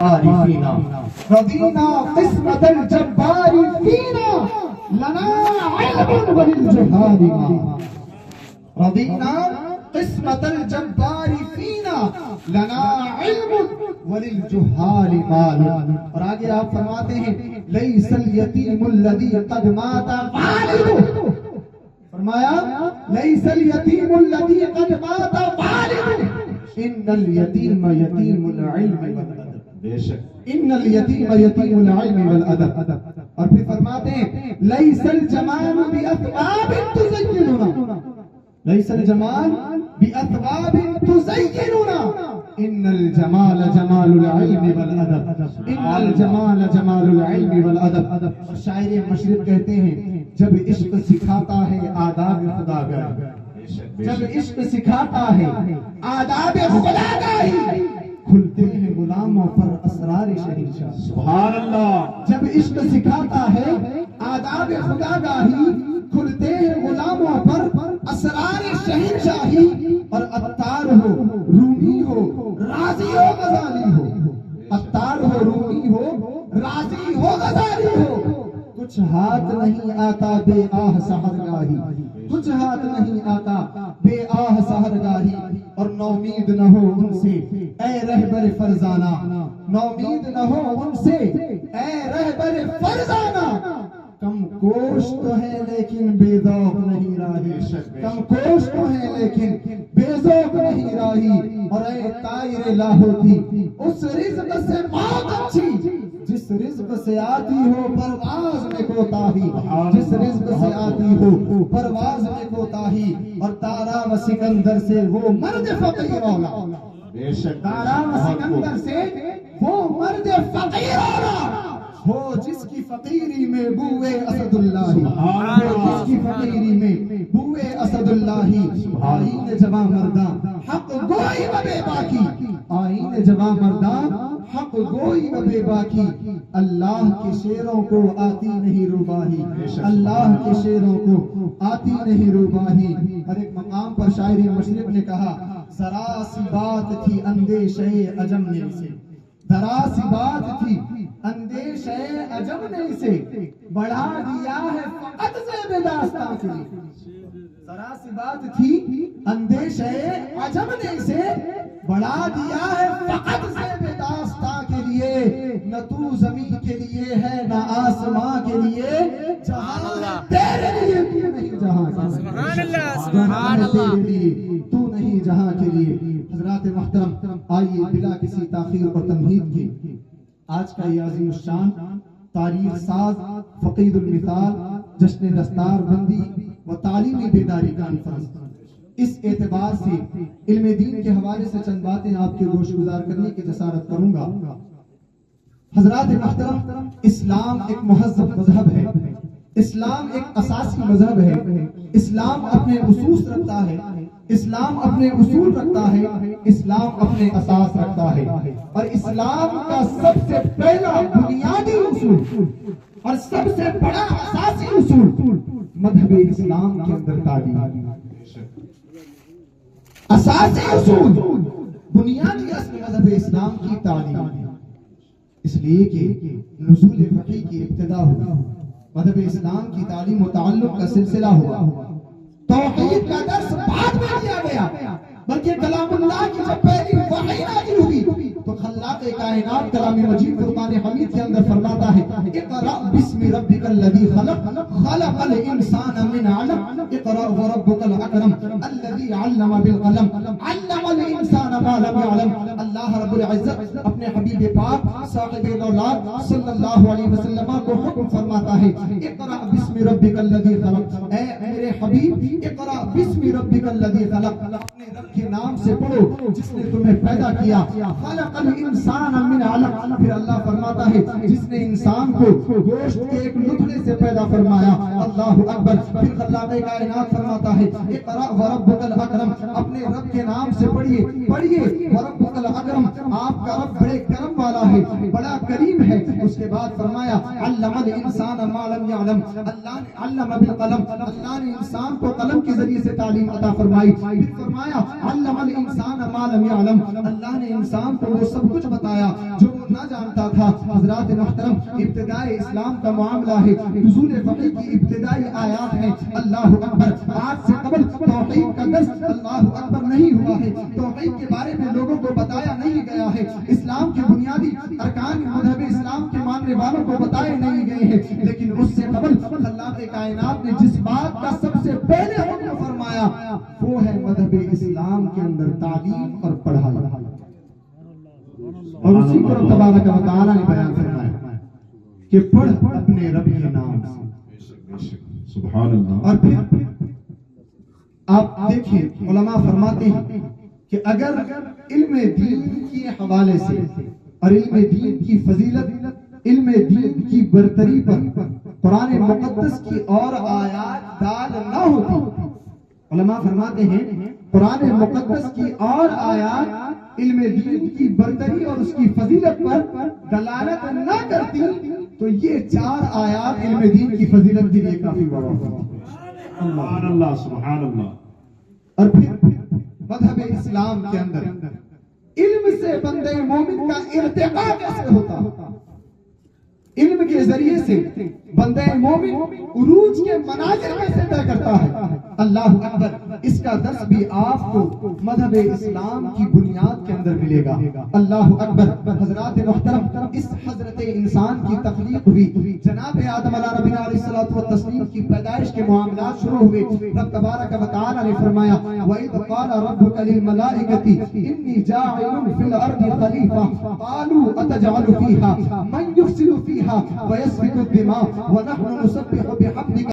فينا رضينا قسمة الجبار فينا لنا علم وللجهال ما رضينا قسمة الجبار فينا لنا علم وللجهال مال. اور آگے آپ فرماتے ہیں ليس اليتيم الذي قد مات والده. فرمایا ليس اليتيم الذي قد مات والده ان اليتيم يتيم العلم والادب. بے شک ان اليتيم يتيم العلم والادب. اور پھر فرماتے ہیں ليس الجمال باثواب تزيننا ليس الجمال باثواب تزيننا ان الجمال جمال العلم والادب ان الجمال جمال العلم والادب. اور شاعر مشرق کہتے ہیں جب عشق سکھاتا ہے آداب خدا گاہی جب عشق سکھاتا ہے آداب خدا گاہی کھلتے ہیں غلاموں پر اسرار شہنشاہ. سبحان اللہ. جب عشق سکھاتا ہے آداب خدا گاہی کھلتے ہیں غلاموں پر اسرار شہنشاہی. اور عطار ہو رومی ہو رازی ہو غزالی ہو عطار ہو رومی ہو رازی ہو غزالی ہو کچھ ہاتھ نہیں آتا بے آہ سحرگاہی کچھ ہاتھ نہیں آتا بے آہ سحرگاہی. اور نومید نہ ہو ان سے اے رہبر فرزانہ نومید نہ ہو ان سے اے رہبر فرزانہ. کم کوش تو ہے لیکن بے ذوق نہیں راہی کم کوش تو ہے لیکن بے ذوق نہیں راہی. اور اے طائر لاہوتی اس رزق سے بہت اچھی جس رزق سے آتی ہو پرواز میں کوتاہی جس رزق سے آتی ہو پرواز میں کوتاہی. اور تارا و سکندر سے وہ مرد فقیر اولا. بے شک تارا و سکندر سے وہ مرد فقیر اولا ہو جس کی فقیری میں بوئے اسد اللہ ہو جس کی فقیری میں بوئے اسد اللہ. آئین جواں مرداں حق گوئی و بے باکی آئین جواں مرداں حق گوئی و بے باکی. اللہ کے شعروں کو آتی نہیں روباہی اللہ کے شعروں کو آتی نہیں روباہی. ہر ایک مقام پر شاعر مشرق نے کہا ذرا سی بات تھی اندیشے عجم نے سے ذرا سی بات تھی اندیشے عجم نے سے بڑھا دیا ہے فقط زیب داستان کے لیے. ذرا سی بات تھی اندیشے عجم نے سے بڑھا دیا ہے فقط زیب داستان کے لیے. نہ تو زمین کے لیے ہے نہ آسمان کے لیے جہاں تیرے لیے تو نہیں جہاں سبحان اللہ سبحان اللہ تو نہیں جہاں کے لیے. حضرات محترم آئیے بلا کسی تاخیر اور تمہید کے آج کا یہ عظیم الشان تاریخ ساز فقید المثال جشن دستار بندی و تعلیمی بیداری کانفرنس. اس اعتبار سے علم دین کے حوالے سے چند باتیں آپ کے گوش گزار کرنے کی جسارت کروں گا. حضرات محترم اسلام ایک مہذب مذہب ہے اسلام ایک اساسی مذہب ہے. اسلام اپنے اصول رکھتا ہے اسلام اپنے اصول رکھتا ہے اسلام اپنے اساس رکھتا ہے. اور اسلام کا سب سے پہلا بنیادی اصول اور سب سے بڑا اساسی اصول مذہب اسلام کے اندر تعلیم اساسی اصول بنیادی اصل مذہب اسلام کی تعلیم. اس لیے کہ نزول وحی کی ابتدا ہوا مذہب اسلام کی تعلیم و تعلق کا سلسلہ ہوا. توحید کا درس بعد میں دیا گیا بلکہ کلام اللہ کی جب پہلی وحی نازل ہوئی تو خلاق کائنات کلام مجید فرقان حمید کے اندر فرماتا ہے اقرأ بسم ربک الذی خلق خلق الانسان من علق اقرأ وربک الاکرم الذی علم بالقلم علم الانسان ما لم يعلم. اللہ رب العزت اپنے حبیب پاک صاحب الاولاد صلی اللہ علیہ وسلم کو حکم فرماتا ہے اقرأ بسم ربک الذی خلق. اے میرے حبیب اقرأ بسم ربک الذی خلق اپنے رب کے نام سے پڑھو جس نے تمہیں پیدا کیا. خلق الانسان من علق. پھر اللہ فرماتا ہے جس نے انسان کو گوشت کے ایک لطفے سے پیدا فرمایا. اللہ اکبر. پھر خلاق کائنات فرماتا ہے اقرأ وربک الاکرم اپنے رب کے نام سے پڑھیے وربک الاکرم آپ کا رب بڑے کرم والا ہے بڑا کریم ہے. اس کے بعد فرمایا علم الانسان ما لم يعلم اللہ نے علم بالقلم اللہ نے انسان کو قلم کے ذریعے سے تعلیم عطا فرمائی. پھر فرمایا علم الانسان ما لم يعلم اللہ نے انسان کو وہ سب کچھ بتایا جو نہ جانتا تھا۔ حضرات محترم، ابتدائی اسلام کا معاملہ ہے، نزول وحی کی ابتدائی آیات ہیں۔ اللہ اکبر، آج سے قبل توحید کا درس اللہ اکبر نہیں ہوا ہے، توحید کے بارے میں لوگوں کو بتایا نہیں گیا ہے، اسلام کے بنیادی ارکان مذہب اسلام کے ماننے والوں کو بتائے نہیں گئے ہیں۔ لیکن اس سے قبل خلاق کائنات نے جس بات کا سب سے پہلے حکم فرمایا وہ ہے مذہب اسلام کے اندر تعلیم اور پڑھائی، اور اسی کو رب تبارک و تعالیٰ نے بیان فرمایا کہ پڑھ اپنے رب کے نام سے۔ سبحان اللہ۔ اور پھر آپ دیکھیں، علماء فرماتے ہیں کہ اگر علم دین کے حوالے سے اور علم دین کی فضیلت، علم دین کی برتری پر قرآن مقدس کی اور آیات دال نہ ہوتی، علماء فرماتے ہیں قرآن مقدس کی اور آیات علم دین کی برتری اور اس کی فضیلت پر دلالت نہ کرتی تو یہ 4 آیات علم دین کی فضیلت کے لیے کافی بڑا ہوتی۔ سبحان اللہ، سبحان اللہ۔ اور پھر مذہب اسلام کے اندر علم سے بندے مومن کا ارتقاء کیسے ہوتا؟ علم کے ذریعے سے بندے مومن عروج کے منازل کیسے طے کرتا ہے؟ اللہ اکبر، اس کا درس بھی آپ کو مذہب اسلام کی بنیاد کے اندر ملے گا۔ اللہ اکبر، حضرات محترم، اس حضرت انسان کی تخلیق ہوئی، جناب آدم علیہ نبینا علیہ الصلوۃ والتسلیم کی پیدائش کے معاملات شروع ہوئے۔ رب تبارک و تعالی نے فرمایا وَإِذْ قَالَ رَبُّكَ لِلْمَلَائِكَةِ إِنِّي جَاعِلٌ فِي الْأَرْضِ خَلِيفَةً قَالُوا أَتَجْعَلُ فِيهَا مَن يُفْسِدُ فِيهَا وَيَسْفِكُ الدِّمَاءَ وَنَحْنُ نُسَبِّحُ بِحَمْدِكَ